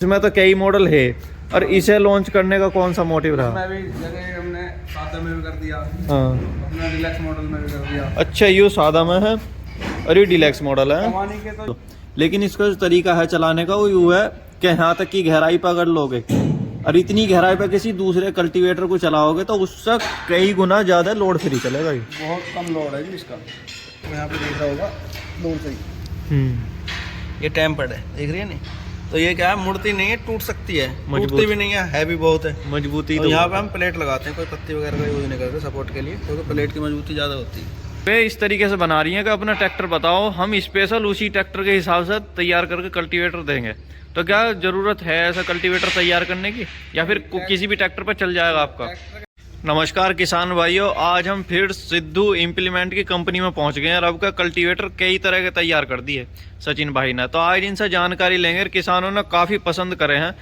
इसमें तो कई मॉडल है और इसे लॉन्च करने का कौन सा मोटिव रहा? इसमें भी जगह हमने सादा में भी कर दिया, हाँ अपना डिलक्स मॉडल में भी कर दिया। अच्छा, ये सादा में है और ये डिलक्स मॉडल है। कमानी के तो लेकिन इसका जो तरीका है चलाने का वो यूँ है कि यहाँ तक की गहराई पर अगर लोगे और इतनी गहराई पर किसी दूसरे कल्टीवेटर को चलाओगे तो उससे कई गुना ज़्यादा लोड फ्री चलेगा। ये बहुत कम लोड है जी इसका। तो यहाँ पे देख रहा होगा दूर से ही ये टेम्पर्ड है, देख रही है नहीं? तो ये क्या है, मुड़ती नहीं है, टूट सकती है, टूटती भी नहीं है, हैवी बहुत है मजबूती। तो यहाँ पे हम प्लेट लगाते हैं, कोई पत्ती वगैरह का यूज नहीं करते सपोर्ट के लिए, क्योंकि प्लेट की मजबूती ज़्यादा होती है। वे इस तरीके से बना रही है कि अपना ट्रैक्टर बताओ, हम स्पेशल उसी ट्रैक्टर के हिसाब से तैयार करके कल्टीवेटर देंगे। तो क्या जरूरत है ऐसा कल्टीवेटर तैयार करने की, या फिर किसी भी ट्रैक्टर पर चल जाएगा आपका? नमस्कार किसान भाइयों, आज हम फिर सिद्धू इम्प्लीमेंट की कंपनी में पहुंच गए हैं और अब का कल्टीवेटर कई तरह के तैयार कर दिए सचिन भाई ने। तो आज इनसे जानकारी लेंगे, किसानों ने काफ़ी पसंद करे हैं।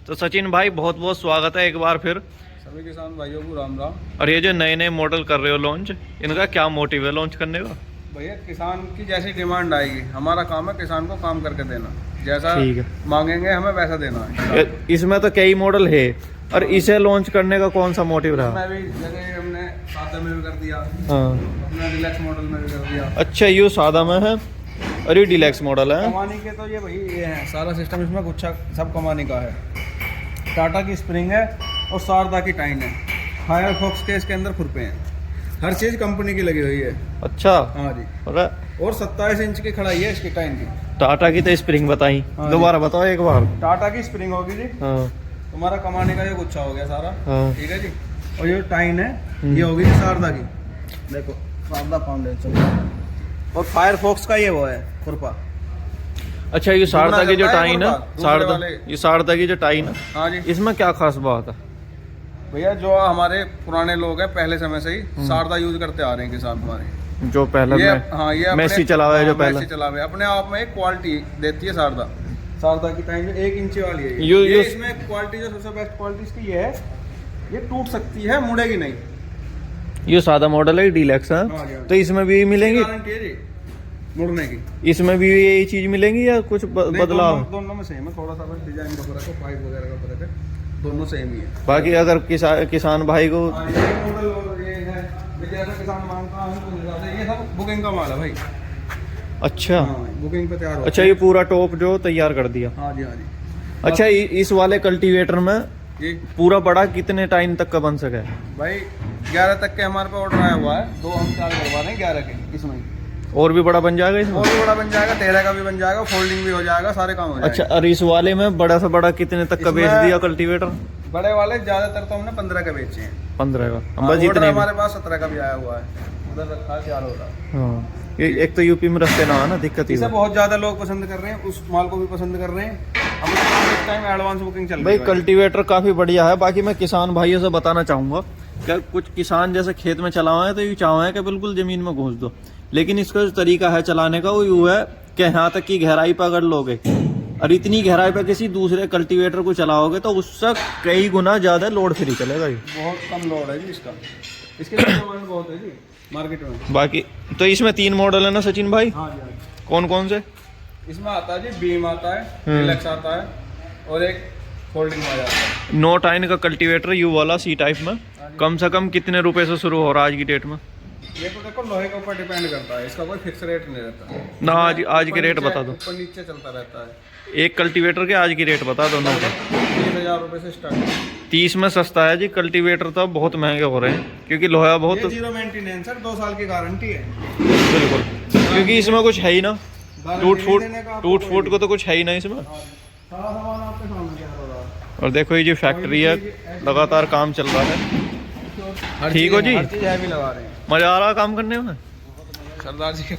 तो सचिन भाई बहुत बहुत स्वागत है एक बार फिर। सभी किसान भाइयों को राम राम। और ये जो नए नए मॉडल कर रहे हो लॉन्च, इनका क्या मोटिव है लॉन्च करने का? भैया किसान की जैसी डिमांड आएगी, हमारा काम है किसान को काम करके देना, जैसा ठीक है, मांगेंगे हमें वैसा देना है। इसमें तो कई मॉडल है और इसे लॉन्च करने का कौन सा मोटिव रहा? इसमें भी जगह हमने सादा में भी कर दिया, हाँ अपना डिलक्स मॉडल में भी कर दिया। अच्छा, ये सादा में है और ये डिलक्स मॉडल है। कमानी के तो ये भाई ये है, सारा सिस्टम इसमें गुच्छा सब कमानी का है। टाटा की स्प्रिंग है और शारदा की टाइन है, फायरफॉक्स के इसके अंदर खुरपे हैं, हर चीज़ कंपनी की लगी हुई है। अच्छा, हाँ जी। और 27 इंच की खड़ाई है इसकी टाइन की। टाटा की तो स्प्रिंग बताई, हाँ दोबारा बताओ एक बार। टाटा की स्प्रिंग होगी जी, हाँ तुम्हारा कमाने का ये गुच्छा हो गया सारा। हाँ ठीक है जी। और ये टाइन है, ये होगी जी शारदा की, देखो शारदा फाउंडेशन। और फायरफॉक्स का ये वो है खुरपा। अच्छा, ये शारदा की जो करता है टाइन है, खुरपा, दूसरे शारदा, वाले। ये शारदा की जो टाइन है, हाँ जी इसमें क्या खास बात है? भैया, जो हमारे पुराने लोग हैं पहले समय से ही शारदा यूज करते आ रहे हैं किसान हमारे। जो पहले ये में हाँ, ये मैसी चला हुआ है, जो पहले मैसी चला हुआ है, अपने आप में एक क्वालिटी देती है शारदा। शारदा की टाइम 1 इंच वाली है ये इसमें क्वालिटी जो सबसे बेस्ट क्वालिटी इसकी ये है, ये टूट सकती है, मुड़ेगी नहीं। ये सादा मॉडल है, डिलक्स है। हाँ जी। तो इसमें भी मिलेंगी, गारंटी है जी मुड़ने की। इसमें भी यही चीज मिलेंगी या कुछ बदलाव? दोनों में सेम है, थोड़ा सा बस डिजाइन का फर्क है, पाइप वगैरह का फर्क है, दोनों सेम ही है। बाकी अगर किसान भाई को हाँ, ये मॉडल और ये है, जैसा किसान मांगता है तो हिसाब से ये सब बुकिंग का माल है भाई। अच्छा बुकिंग पे तैयार हो। अच्छा, ये पूरा टॉप जो तैयार कर दिया। हाँ जी हाँ जी। अच्छा, इस वाले कल्टीवेटर में जी पूरा बड़ा कितने टाइम तक का बन सके? भाई 11 तक के हमारे पे ऑर्डर आया हुआ है, 2 हम चार्ज करवा रहे हैं 11 के इसमें। और भी बड़ा बन जाएगा इसमें? और भी बड़ा बन जाएगा, 13 का भी बन जाएगा, फोल्डिंग भी हो जाएगा, सारे काम हो जाएगा। अच्छा, और इस वाले में बड़ा से बड़ा कितने तक का बेच इसमें दिया कल्टीवेटर? बड़े वाले ज्यादातर तो हमने 15 का बेचे हैं। 15 का? हाँ, बस ऑर्डर इतने हमारे पास 17 का भी आया हुआ है, उधर रखा है, तैयार हो रहा है। हाँ, ये एक तो यूपी में रस्ते ना है ना, दिक्कत ही इसे है। बहुत ज्यादा लोग पसंद कर रहे हैं, उस माल को भी पसंद कर रहे हैं। हम इस टाइम एडवांस बुकिंग चल रही भाई है। कल्टीवेटर काफ़ी बढ़िया है। बाकी मैं किसान भाइयों से बताना चाहूँगा कि कुछ किसान जैसे खेत में चलावा है तो ये चाहवा है कि बिल्कुल ज़मीन में घुस दो, लेकिन इसका जो तरीका है चलाने का वो यूँ है कि यहाँ तक की गहराई पर अगर लोगे और इतनी गहराई पर किसी दूसरे कल्टीवेटर को चलाओगे तो उससे कई गुना ज़्यादा लोड फ्री चलेगा। ये बहुत कम लोड है जी इसका, इसके लिए डिमांड बहुत है जी मार्केट में। बाकी तो इसमें 3 मॉडल है ना सचिन भाई? हाँ जी हाँ जी। कौन कौन से? इसमें आता है जी बीम आता है, डिलक्स आता है और एक फोल्डिंग आ जाता है। 9 टाइन का कल्टीवेटर यू वाला सी टाइप में कम से कम कितने रुपए से शुरू हो रहा है आज की डेट में? ये तो देखो लोहे के ऊपर डिपेंड करता है, इसका कोई फिक्स रेट नहीं रहता ना। आज के रेट बता दो, ऊपर नीचे चलता रहता है। एक कल्टीवेटर के आज की रेट बता दो। 30,000 रुपये से स्टार्ट है। 30 में सस्ता है जी कल्टीवेटर, तो बहुत महंगे हो रहे हैं क्योंकि लोहा बहुत। ये 0 मेंटेनेंस है, 2 साल की गारंटी है। बिल्कुल, क्योंकि इसमें कुछ है ही ना, टूट गारंटी फूट को तो कुछ है ही ना इसमें। सारा सामान आपके सामने तैयार हो रहा है। और देखो ये जो फैक्ट्री है, लगातार काम चल रहा है। ठीक हो जी, हर चीज़ हैवी लगा रहे हैं। मजा आ रहा है काम करने में। सरदार जी के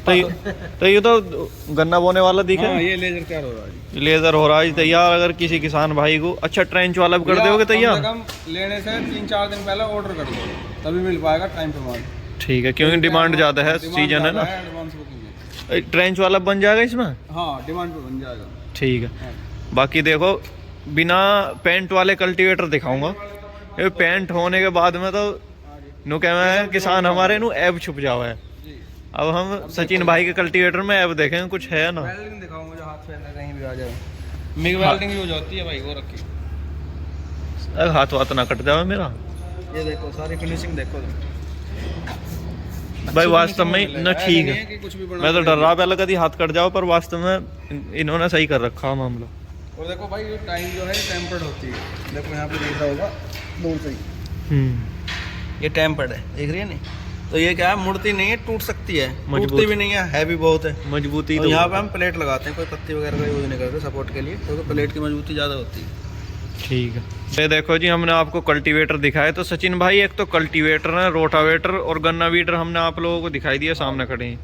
तो ये तो गन्ना बोने वाला दिखे। हाँ, ये लेजर तैयार हो रहा है जी। लेजर हो रहा है तैयार। अगर किसी किसान भाई को अच्छा ट्रेंच वाला भी कर दोगे तैयार? कम लेने से 3-4 दिन पहले ऑर्डर कर दो, तभी मिल पाएगा टाइम पे माल। ठीक है, क्योंकि डिमांड ज़्यादा है, सीजन है ना। एडवांस बुकिंग है। ट्रेंच वाला बन जाएगा इसमें? हाँ, डिमांड पे बन जाएगा। ठीक है। बाकी देखो, बिना पेंट वाले कल्टीवेटर दिखाऊंगा। ये पेंट होने के बाद में तो नु कह है किसान हमारे नु ऐब छुप जावा है। अब हम सचिन भाई के कल्टीवेटर में ऐब देखेंगे कुछ है ना। वेल्डिंग दिखाऊंगा जो हाथ पे कहीं भी आ जाए। मिग वेल्डिंग यूज होती है भाई, वो रखी। हाथ वाथ ना कट जाए मेरा। ये देखो सारी फिनिशिंग देखो तुम। भाई वास्तव में ना ठीक है, कि कुछ भी बना मैं तो डर रहा पहले कभी हाथ कट जाओ, पर वास्तव में इन्होंने सही कर रखा है मामला। और देखो भाई ये टाइम जो है टेम्पर्ड होती है, देखो यहाँ पे देख रहा होगा दूर से ही, ये टेम्पर्ड है, देख रही है नहीं? तो ये क्या है, मुड़ती नहीं है, टूट सकती है, टूटती भी नहीं है, हैवी बहुत है, मजबूती। तो यहाँ पे हम प्लेट लगाते हैं, कोई पत्ती वगैरह का यूज नहीं करते सपोर्ट के लिए, क्योंकि प्लेट की मजबूती ज़्यादा होती है। ठीक है, ये देखो जी हमने आपको कल्टीवेटर दिखाया। तो सचिन भाई एक तो कल्टीवेटर है, रोटावेटर और गन्ना वीडर हमने आप लोगों को दिखाई दिया, सामने खड़े हैं।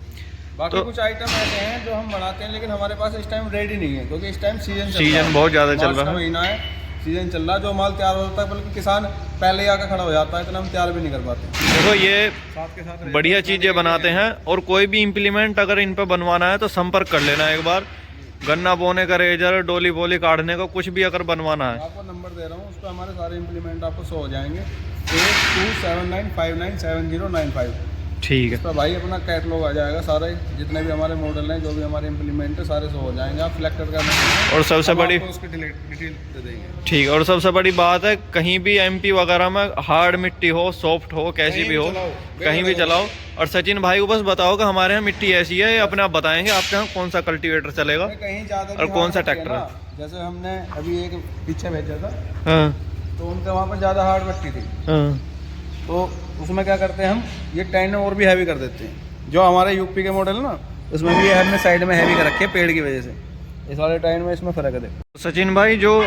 बाकी तो कुछ आइटम ऐसे हैं जो हम बनाते हैं, लेकिन हमारे पास इस टाइम रेडी नहीं है, क्योंकि इस टाइम सीजन बहुत ज़्यादा चल रहा है, महीना है, सीजन चल रहा है, जो माल तैयार होता है बल्कि किसान पहले आकर खड़ा हो जाता है, इतना हम तैयार भी नहीं कर पाते। देखो ये साथ के साथ बढ़िया चीज़ें बनाते हैं, और कोई भी इम्प्लीमेंट अगर इन पर बनवाना है तो संपर्क कर लेना एक बार। गन्ना बोने का रेजर, डोली बोली काटने का कुछ भी अगर बनवाना है, आपको नंबर दे रहा हूँ, उस पर हमारे सारे इम्प्लीमेंट आपको शो हो जाएंगे, 8279597095। ठीक है। तो भाई अपना कैटलॉग आ जाएगा, सारे जितने भी हमारे मॉडल हैं, जो भी हमारे इम्प्लीमेंट है, सारे शो हो जाएंगे। आप सिलेक्ट करके और सबसे बड़ी उसकी डिटेल दे देंगे। ठीक है, और सबसे बड़ी बात है, कहीं भी एमपी वगैरह में हार्ड मिट्टी हो, सॉफ्ट हो, कैसी भी हो, कहीं भी चलाओ। और सचिन भाई को बस बताओ कि हमारे यहाँ मिट्टी ऐसी है, अपने आप बताएंगे आपके यहाँ कौन सा कल्टीवेटर चलेगा कहीं ज़्यादा और कौन सा ट्रैक्टर है। जैसे हमने अभी एक पीछे भेजा था, हाँ तो उनके वहाँ पर ज़्यादा हार्ड मिट्टी थी, हाँ। तो उसमें क्या करते हैं हम, ये टाइन और भी हैवी कर देते हैं। जो हमारे यूपी के मॉडल ना, उसमें भी हमने साइड में हैवी कर रखे हैं पेड़ की वजह से, इस वाले टाइन में इसमें फ़र्क है। देखो सचिन भाई, जो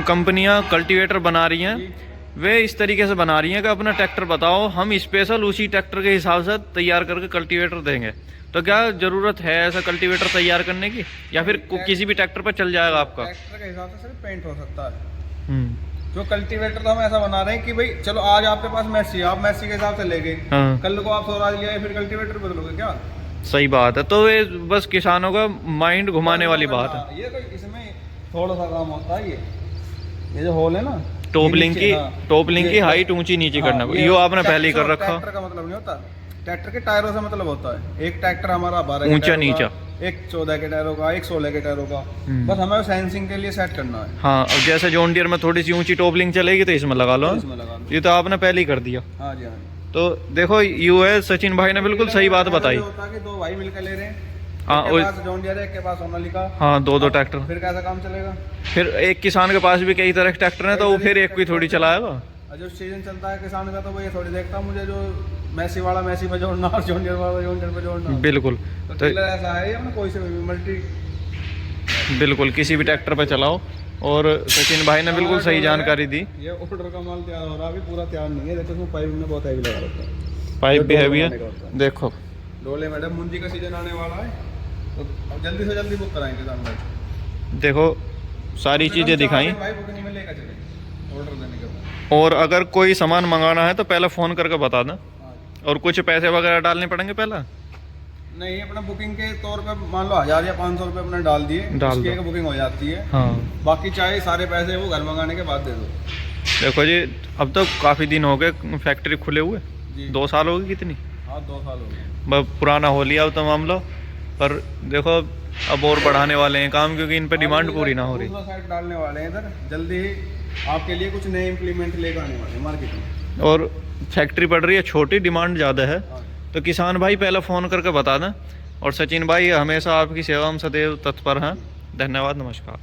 कंपनियां कल्टीवेटर बना रही हैं वे इस तरीके से बना रही हैं कि अपना ट्रैक्टर बताओ, हम स्पेशल उसी ट्रैक्टर के हिसाब से तैयार करके कल्टीवेटर देंगे। तो क्या ज़रूरत है ऐसा कल्टीवेटर तैयार करने की, या फिर किसी भी ट्रैक्टर पर चल जाएगा आपका? ट्रैक्टर के हिसाब से सिर्फ पेंट हो सकता है। जो कल्टीवेटर तो हम ऐसा बना रहे हैं कि भाई चलो आज आपके पास मैसी है, आप मैसी के हिसाब से ले गए, हाँ। कल को आप स्वराज ले आए, फिर कल्टीवेटर बदलोगे क्या? सही बात है। तो ये बस किसानों का माइंड घुमाने वाली बात है। ये तो इसमें थोड़ा सा काम होता है, ये जो होल है ना, टॉपलिंग की हाइट ऊंची नीचे करना, ये आपने पहले ही कर रखा। ट्रैक्टर का मतलब नहीं होता, ट्रैक्टर के टायरों से मतलब होता है। एक ट्रैक्टर हमारा 12 ऊंचा नीचा, एक 14 के टायरों का, एक 16 के टायरों का, बस हमें सेंसिंग के लिए सेट करना है। हाँ, अब जैसे जॉन डियर में थोड़ी सी ऊंची टॉपलिंग चलेगी तो इसमें लगा लो, इसमें लगा लो। ये तो आपने पहले ही कर दिया। हाँ जी, हाँ। तो देखो यूएस सचिन भाई ने बिल्कुल सही बात बताई। होता है कि दो भाई मिलकर ले रहे हैं, हाँ, एक के पास जॉन डियर है, एक के पास सोनालिका, हाँ, दो ट्रैक्टर, फिर कैसा काम चलेगा? फिर एक किसान के पास भी कई तरह के ट्रैक्टर हैं, तो वो फिर एक कोई थोड़ी चलाएगा। और जो सीजन चलता है किसान का, तो वो ये थोड़ी देखता मुझे जो मैसी वाला मैसी पे जोड़ना और जॉन डियर वाला जॉन डियर पे जोड़ना। बिल्कुल, तो ऐसा है ये, कोई से भी मल्टी, बिल्कुल किसी भी ट्रैक्टर पे चलाओ। और सचिन भाई ने बिल्कुल सही जानकारी दी। ये ऑर्डर का माल तैयार हो रहा है, अभी पूरा तैयार नहीं है। देखो इसमें पाइप में बहुत हैवी लगा रखा है, पाइप भी हैवी है। देखो डोले मैडम, मुंजी का सीजन आने वाला है, तो जल्दी से जल्दी बुक कराएंगे किसान भाई। देखो सारी चीज़ें दिखाई, भाई बुकिंग में लेकर चलेंगे ऑर्डर देने के बाद। और अगर कोई सामान मंगाना है तो पहले फ़ोन करके बता दें, और कुछ पैसे वगैरह डालने पड़ेंगे पहले? नहीं, अपना बुकिंग के तौर पे मान लो 1000 या 500 रुपये अपने डाल दिए, उसकी एक बुकिंग हो जाती है। हाँ, बाकी चाहे सारे पैसे वो घर मंगाने के बाद दे दो। देखो जी, अब तो काफ़ी दिन हो गए फैक्ट्री खुले हुए, 2 साल हो गए कितनी? हाँ, 2 साल हो गए। बस पुराना हो लिया अब तो मामला, पर देखो अब और बढ़ाने वाले हैं काम, क्योंकि इन पर डिमांड पूरी ना हो रही। साइड डालने वाले हैं इधर, जल्दी ही आपके लिए कुछ नए इम्प्लीमेंट लेकर आने वाले हैं मार्केट में। और फैक्ट्री पड़ रही है छोटी, डिमांड ज़्यादा है, तो किसान भाई पहले फ़ोन करके बता दें। और सचिन भाई हमेशा आपकी सेवा में सदैव तत्पर हैं। धन्यवाद, नमस्कार।